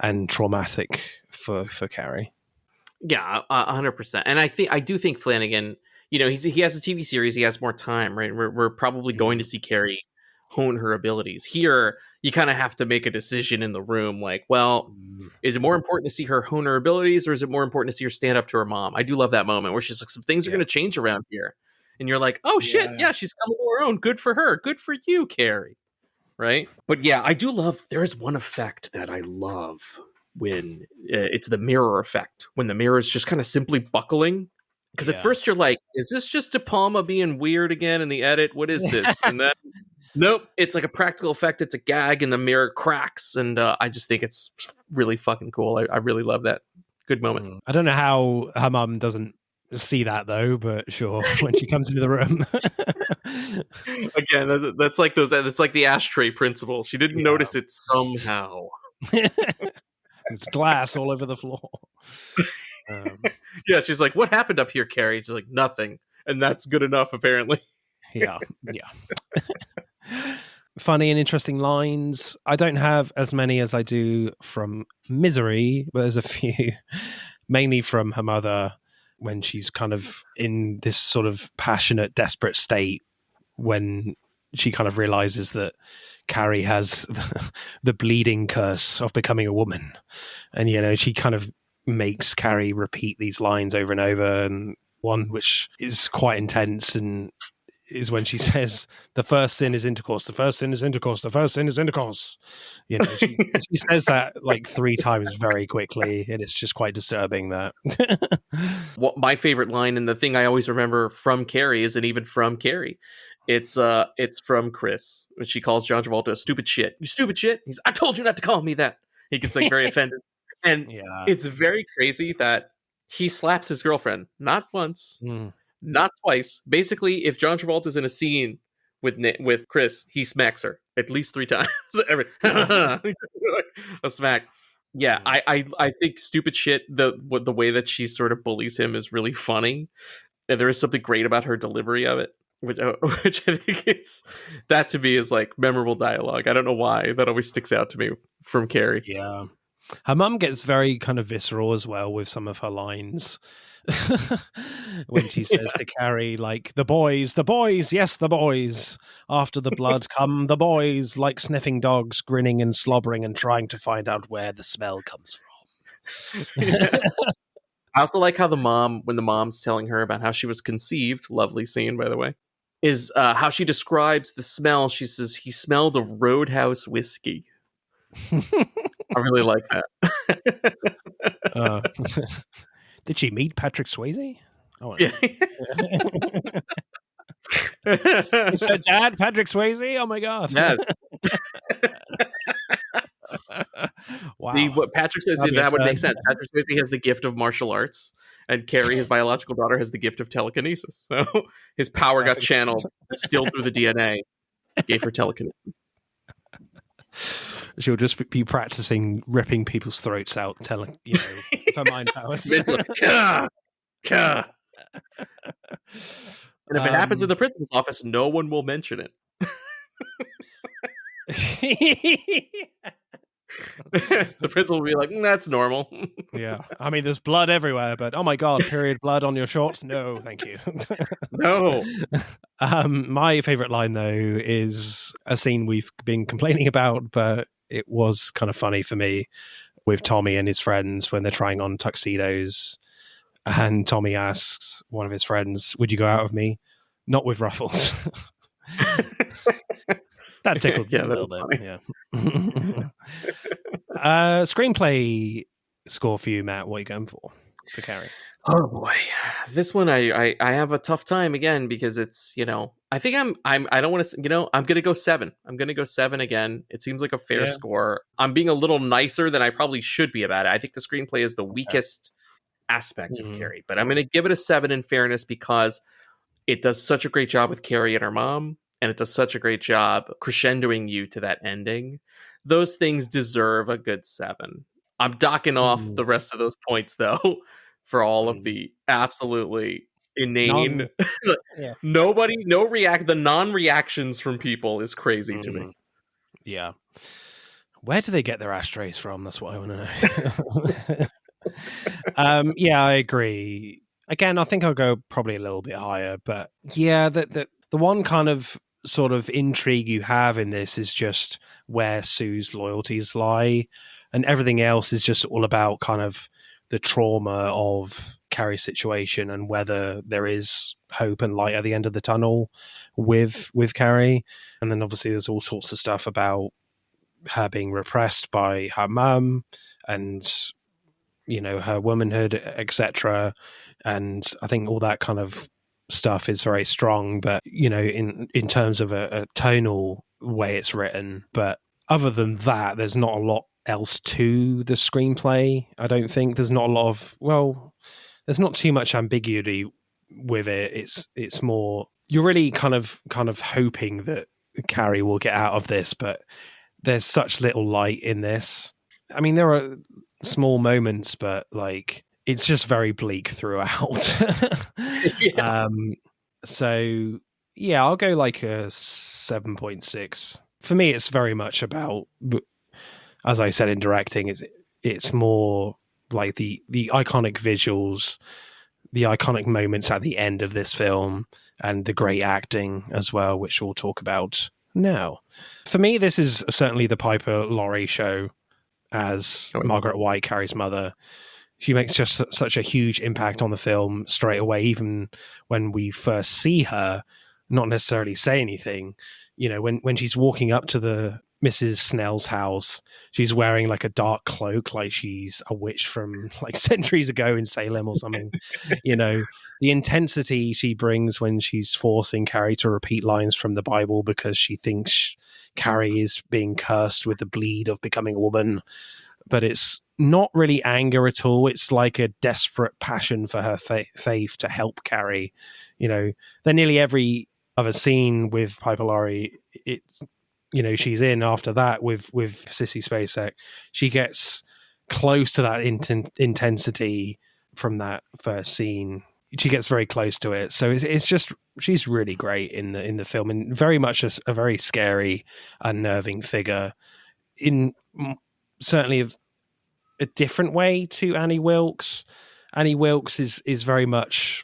and traumatic for Carrie. Yeah, 100%. And I do think Flanagan, you know, he has a TV series, he has more time, right? We're probably going to see Carrie hone her abilities. Here, you kind of have to make a decision in the room, like, well, is it more important to see her hone her abilities, or is it more important to see her stand up to her mom? I do love that moment where she's like, some things are going to change around here. And you're like, oh shit, yeah, she's coming to her own. Good for her. Good for you, Carrie. Right? But yeah, I do love, there's one effect that I love when it's the mirror effect, when the mirror is just kind of simply buckling. Because at first you're like, is this just De Palma being weird again in the edit? What is this? And then, nope, it's like a practical effect. It's a gag and the mirror cracks. And I just think it's really fucking cool. I really love that. Good moment. I don't know how her mum doesn't see that though, but sure, when she comes into the room. Again, that's like that's like the ashtray principle. She didn't notice it somehow. There's glass all over the floor. Yeah, she's like, what happened up here, Carrie? She's like, nothing. And that's good enough, apparently. Yeah. Funny and interesting lines. I don't have as many as I do from Misery, but there's a few, mainly from her mother, when she's kind of in this sort of passionate, desperate state, when she kind of realizes that Carrie has the bleeding curse of becoming a woman. And, you know, she kind of makes Carrie repeat these lines over and over. And one which is quite intense and is when she says, the first sin is intercourse, the first sin is intercourse, the first sin is intercourse. You know, she says that like 3 times very quickly, and it's just quite disturbing that. Well, my favorite line, and the thing I always remember from Carrie, isn't even from Carrie. It's from Chris when she calls John Travolta stupid shit. You stupid shit. He's, I told you not to call me that. He gets like very offended, and it's very crazy that he slaps his girlfriend not once, not twice. Basically, if John Travolta's in a scene with Chris, he smacks her at least 3 times. A smack. Yeah, I think stupid shit. The way that she sort of bullies him is really funny, and there is something great about her delivery of it. Which I think that to me is like memorable dialogue. I don't know why that always sticks out to me from Carrie. Yeah, her mum gets very kind of visceral as well with some of her lines. When she says to Carrie, like, the boys, yes, the boys. After the blood come the boys, like sniffing dogs, grinning and slobbering and trying to find out where the smell comes from. Yes. I also like how when the mom's telling her about how she was conceived, lovely scene, by the way, is how she describes the smell. She says, he smelled of Roadhouse whiskey. I really like that. Did she meet Patrick Swayze? Oh, yeah. It's her dad, Patrick Swayze? Oh my God. Yeah. See, Wow. what Patrick says, That'd be a that would make turn. sense. Patrick Swayze has the gift of martial arts, and Carrie, his biological daughter, has the gift of telekinesis. So his power got Perfect. channeled, distilled through the DNA, gave her telekinesis. She'll just be practicing ripping people's throats out, telling, her mind powers. Mental, "Kah! Kah!" And if it happens in the principal's office, no one will mention it. The principal will be like, that's normal. Yeah. I mean, there's blood everywhere, but oh my God, period blood on your shorts? No, thank you. No. My favorite line, though, is a scene we've been complaining about, but it was kind of funny for me with Tommy and his friends when they're trying on tuxedos. And Tommy asks one of his friends, would you go out with me? Not with ruffles. That tickled me a little bit. Funny. Yeah. Screenplay score for you, Matt. What are you going for Carrie? Oh boy, this one I have a tough time again because it's I think I don't want to I'm gonna go 7. I'm gonna go 7 again. It seems like a fair score. I'm being a little nicer than I probably should be about it. I think the screenplay is the weakest aspect of Carrie, but I'm gonna give it a 7 in fairness because it does such a great job with Carrie and her mom, and it does such a great job crescendoing you to that ending. Those things deserve a good 7. I'm docking off the rest of those points though. For all of the absolutely inane, the non-reactions from people is crazy to me. Yeah. Where do they get their ashtrays from? That's what I want to know. Yeah, I agree. Again, I think I'll go probably a little bit higher, but yeah, the one kind of sort of intrigue you have in this is just where Sue's loyalties lie, and everything else is just all about kind of the trauma of Carrie's situation and whether there is hope and light at the end of the tunnel with Carrie. And then obviously there's all sorts of stuff about her being repressed by her mum and her womanhood, etc. And I think all that kind of stuff is very strong, but in terms of a tonal way it's written. But other than that, there's not a lot else to the screenplay. I don't think there's not a lot of there's not too much ambiguity with it. It's more you're really kind of hoping that Carrie will get out of this, but there's such little light in this. I mean, there are small moments, but it's just very bleak throughout. Yeah. So yeah, I'll go a 7.6. For me, it's very much about, as I said in directing, it's more like the iconic visuals, the iconic moments at the end of this film, and the great acting as well, which we'll talk about now. For me, this is certainly the Piper Laurie show as Margaret White, Carrie's mother. She makes just such a huge impact on the film straight away, even when we first see her not necessarily say anything. When she's walking up to the Mrs. Snell's house, she's wearing a dark cloak, like she's a witch from centuries ago in Salem or something. The intensity she brings when she's forcing Carrie to repeat lines from the Bible because she thinks Carrie is being cursed with the bleed of becoming a woman. But it's not really anger at all. It's like a desperate passion for her faith to help Carrie. Then nearly every other scene with Piper Laurie, it's she's in after that with Sissy Spacek, she gets close to that intensity from that first scene. She gets very close to it. So it's just, she's really great in the film, and very much a very scary, unnerving figure in certainly a different way to Annie Wilkes. Annie Wilkes is very much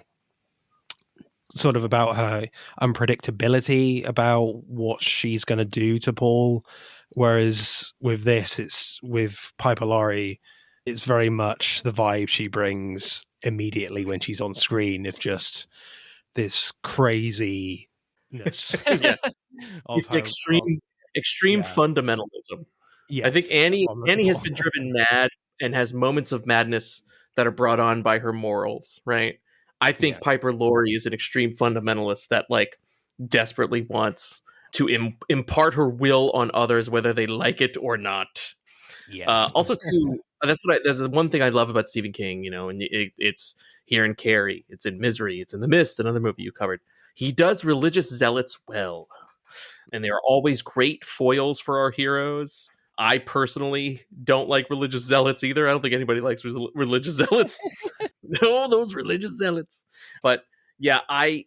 sort of about her unpredictability about what she's going to do to Paul, whereas with this, it's with Piper Laurie, it's very much the vibe she brings immediately when she's on screen, of just this craziness. Yeah. It's extreme fundamentalism. Yes, I think Annie has been driven mad and has moments of madness that are brought on by her morals, right? I think Piper Laurie is an extreme fundamentalist that desperately wants to impart her will on others, whether they like it or not. Yes. Also, too, that's the one thing I love about Stephen King. And it's here in Carrie, it's in Misery, it's in The Mist, another movie you covered. He does religious zealots well, and they are always great foils for our heroes. I personally don't like religious zealots either. I don't think anybody likes religious zealots. No, those religious zealots. But yeah, I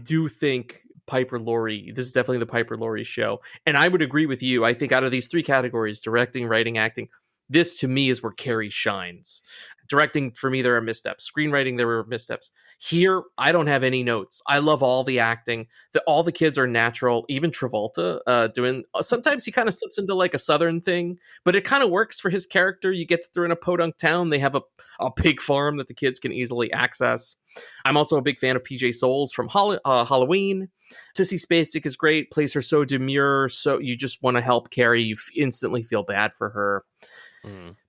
do think Piper Laurie, this is definitely the Piper Laurie show. And I would agree with you. I think out of these three categories, directing, writing, acting, this to me is where Carrie shines. Directing, for me, there are missteps. Screenwriting, there were missteps. Here, I don't have any notes. I love all the acting. All the kids are natural. Even Travolta doing. Sometimes he kind of slips into like a Southern thing, but it kind of works for his character. You get that they're in a podunk town. They have a pig farm that the kids can easily access. I'm also a big fan of PJ Souls from Halloween. Sissy Spacek is great. Plays her so demure. So you just want to help Carrie. You instantly feel bad for her.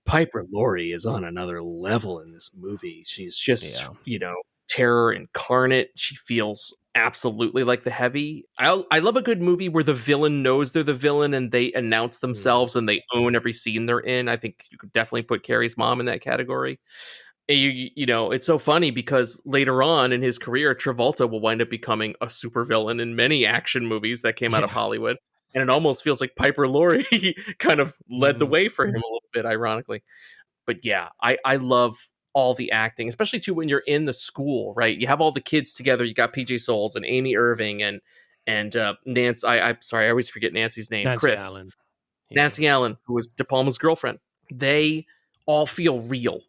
Piper Laurie is on another level in this movie. She's just, terror incarnate. She feels absolutely like the Heavy. I love a good movie where the villain knows they're the villain and they announce themselves and they own every scene they're in. I think you could definitely put Carrie's mom in that category. It's so funny because later on in his career, Travolta will wind up becoming a supervillain in many action movies that came out of Hollywood. And it almost feels like Piper Laurie kind of led the way for him a little bit, ironically. But yeah, I love all the acting, especially too when you're in the school, right? You have all the kids together. You got PJ Souls and Amy Irving and Nancy. I'm sorry, I always forget Nancy's name. Nancy Allen. Yeah. Nancy Allen, who was De Palma's girlfriend. They all feel real.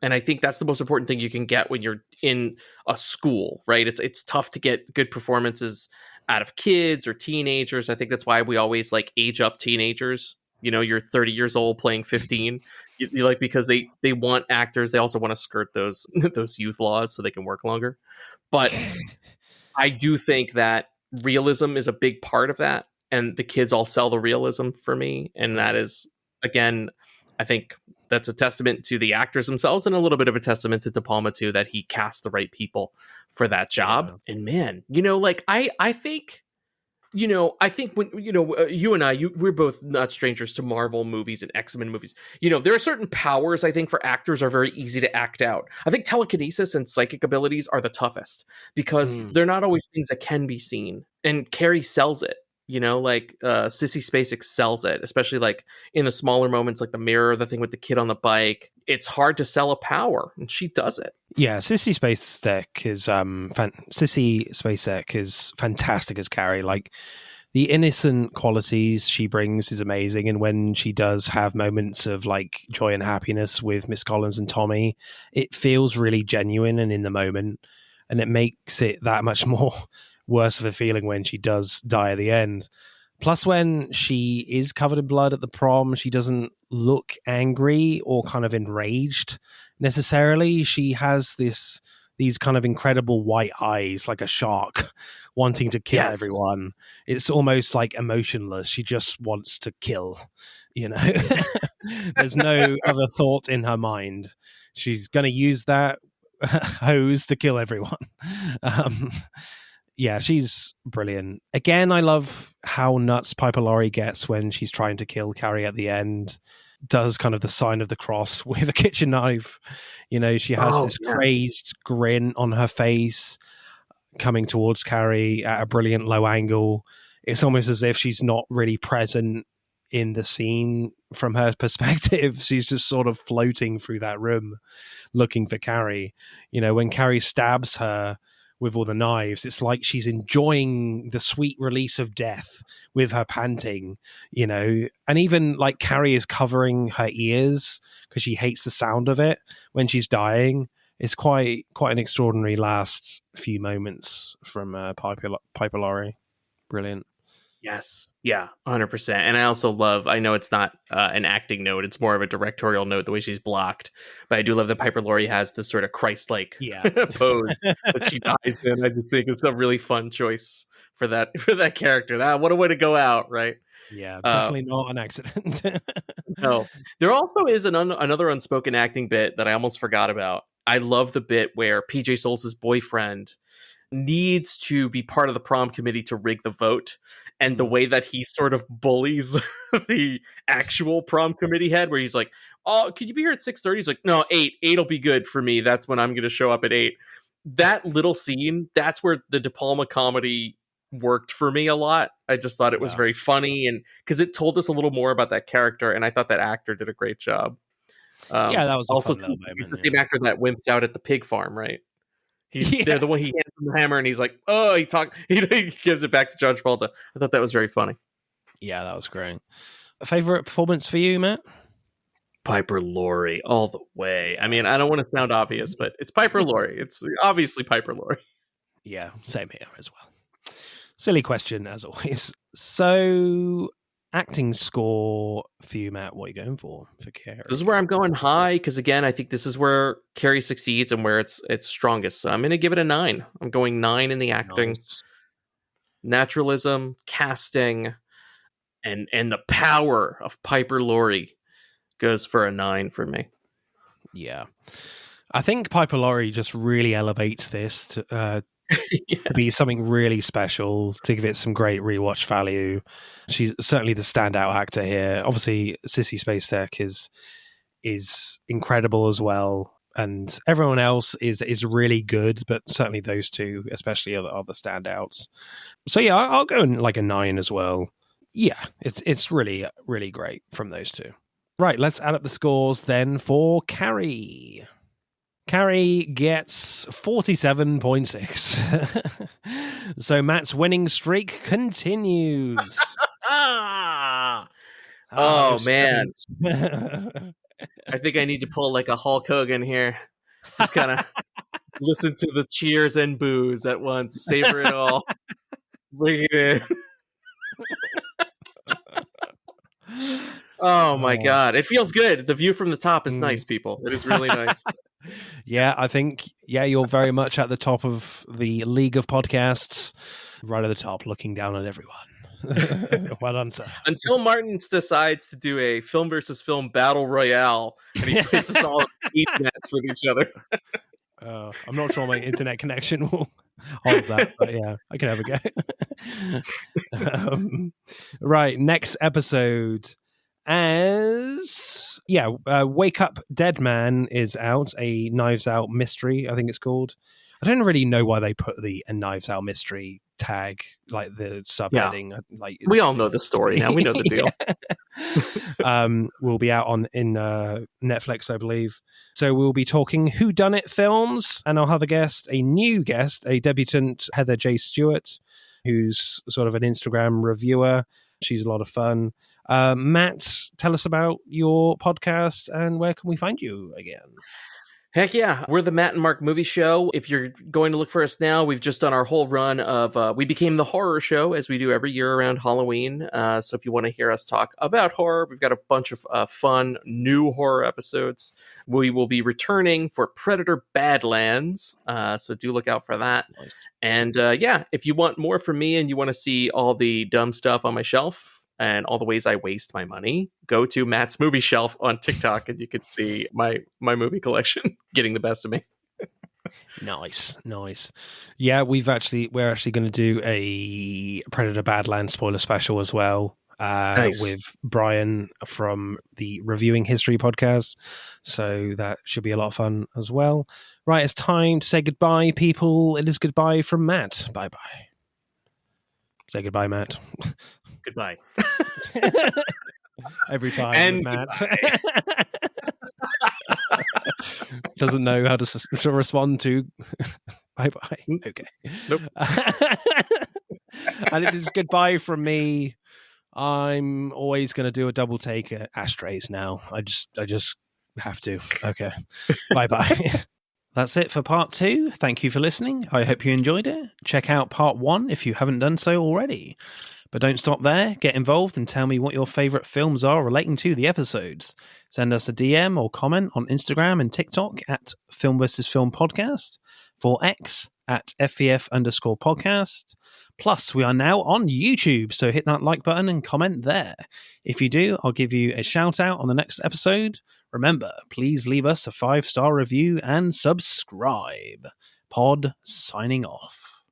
And I think that's the most important thing you can get when you're in a school, right? It's tough to get good performances out of kids or teenagers. I think that's why we always like age up teenagers. You're 30 years old playing 15. You like, because they want actors. They also want to skirt those youth laws so they can work longer. But I do think that realism is a big part of that. And the kids all sell the realism for me. And that is, again, I think that's a testament to the actors themselves and a little bit of a testament to De Palma too, that he cast the right people for that job. Yeah. And man, I think when, you and we're both not strangers to Marvel movies and X-Men movies. There are certain powers I think for actors are very easy to act out. I think telekinesis and psychic abilities are the toughest because they're not always things that can be seen. And Carrie sells it. Sissy Spacek sells it, especially like in the smaller moments, like the mirror, the thing with the kid on the bike. It's hard to sell a power, and she does it. Yeah, Sissy Spacek is fantastic as Carrie. Like the innocent qualities she brings is amazing, and when she does have moments of like joy and happiness with Miss Collins and Tommy, it feels really genuine and in the moment, and it makes it that much more worse of a feeling when she does die at the end. Plus, when she is covered in blood at the prom, she doesn't look angry or kind of enraged necessarily. She has these kind of incredible white eyes, like a shark, wanting to kill everyone. It's almost like emotionless. She just wants to kill, There's no other thought in her mind. She's going to use that hose to kill everyone. Yeah, she's brilliant. Again, I love how nuts Piper Laurie gets when she's trying to kill Carrie at the end. Does kind of the sign of the cross with a kitchen knife. She has this crazed grin on her face coming towards Carrie at a brilliant low angle. It's almost as if she's not really present in the scene from her perspective. She's just sort of floating through that room looking for Carrie. When Carrie stabs her with all the knives, it's like she's enjoying the sweet release of death with her panting, and even like Carrie is covering her ears because she hates the sound of it when she's dying. It's quite an extraordinary last few moments from Piper Laurie. Brilliant. Yes. Yeah, 100%. And I also I know it's not an acting note, it's more of a directorial note, the way she's blocked. But I do love that Piper Laurie has this sort of Christ-like pose that she dies in. I just think it's a really fun choice for that character. What a way to go out, right? Yeah, definitely not an accident. No. There also is another unspoken acting bit that I almost forgot about. I love the bit where PJ Souls' boyfriend needs to be part of the prom committee to rig the vote. And the way that he sort of bullies the actual prom committee head, where he's like, "Oh, could you be here at 6:30?" He's like, "No, 8. 8'll be good for me. That's when I'm going to show up at 8." That little scene, that's where the De Palma comedy worked for me a lot. I just thought it was very funny, and because it told us a little more about that character, and I thought that actor did a great job. That was a Also, fun little he's moment. the same actor that wimps out at the pig farm, right? They're the one he hands him the hammer, and he's like, "Oh," he gives it back to John Travolta. I thought that was very funny. Yeah, that was great. A favorite performance for you, Matt? Piper Laurie, all the way. I mean, I don't want to sound obvious, but it's Piper Laurie. It's obviously Piper Laurie. Yeah, same here as well. Silly question, as always. So, acting score for you, Matt, what are you going for Carrie? This is where I'm going high, because again, I think this is where Carrie succeeds and where it's strongest. So I'm going to give it a 9. I'm going 9 in the acting. Nice. Naturalism, casting, and the power of Piper Laurie goes for a 9 for me. Yeah. I think Piper Laurie just really elevates this to be something really special, to give it some great rewatch value. She's certainly the standout actor here. Obviously, Sissy Spacek is incredible as well, and everyone else is really good, but certainly those two especially are the standouts. So yeah, I'll go in like a 9 as well. Yeah, it's really, really great from those two. Right, let's add up the scores then for Carrie. Carrie gets 47.6. So Matt's winning streak continues. Oh, man. I think I need to pull like a Hulk Hogan here. Just kind of listen to the cheers and boos at once. Savor it all. Bring it in. Oh my God. It feels good. The view from the top is nice, people. It is really nice. Yeah, I think, you're very much at the top of the league of podcasts, right at the top, looking down on everyone. Well done, sir. Until Martin decides to do a film versus film battle royale, and he puts us all in match with each other. I'm not sure my internet connection will hold that, but yeah, I can have a go. Right, next episode. Wake Up Dead Man is out, a Knives Out mystery, I think it's called. I don't really know why they put a Knives Out mystery tag, like the subheading. Yeah. Like, we all know the story now. We know the deal. We'll be out in Netflix, I believe. So we'll be talking whodunit films, and I'll have a new guest, a debutant, Heather J. Stewart, who's sort of an Instagram reviewer. She's a lot of fun. Matt, tell us about your podcast and where can we find you again? Heck yeah. We're the Matt and Mark Movie Show. If you're going to look for us now, we've just done our whole run of we became the horror show, as we do every year around Halloween. So if you want to hear us talk about horror, we've got a bunch of fun new horror episodes. We will be returning for Predator Badlands. So do look out for that. Nice. And if you want more from me and you want to see all the dumb stuff on my shelf, and all the ways I waste my money, go to Matt's Movie Shelf on TikTok, and you can see my movie collection getting the best of me. Nice. Yeah, we're actually going to do a Predator Badlands spoiler special as well. Nice. With Brian from the Reviewing History podcast. So that should be a lot of fun as well. Right, it's time to say goodbye, people. It is goodbye from Matt. Bye-bye. Say goodbye, Matt. Goodbye. Every time and Matt doesn't know how to respond to bye-bye. Okay. Nope. And it is goodbye from me. I'm always going to do a double take at ashtrays now. I just have to. Okay. Bye-bye. That's it for part 2. Thank you for listening. I hope you enjoyed it. Check out part 1 if you haven't done so already. But don't stop there. Get involved and tell me what your favourite films are relating to the episodes. Send us a DM or comment on Instagram and TikTok at Film vs. Film Podcast, for X at FVF_podcast. Plus, we are now on YouTube, so hit that like button and comment there. If you do, I'll give you a shout out on the next episode. Remember, please leave us a 5-star review and subscribe. Pod signing off.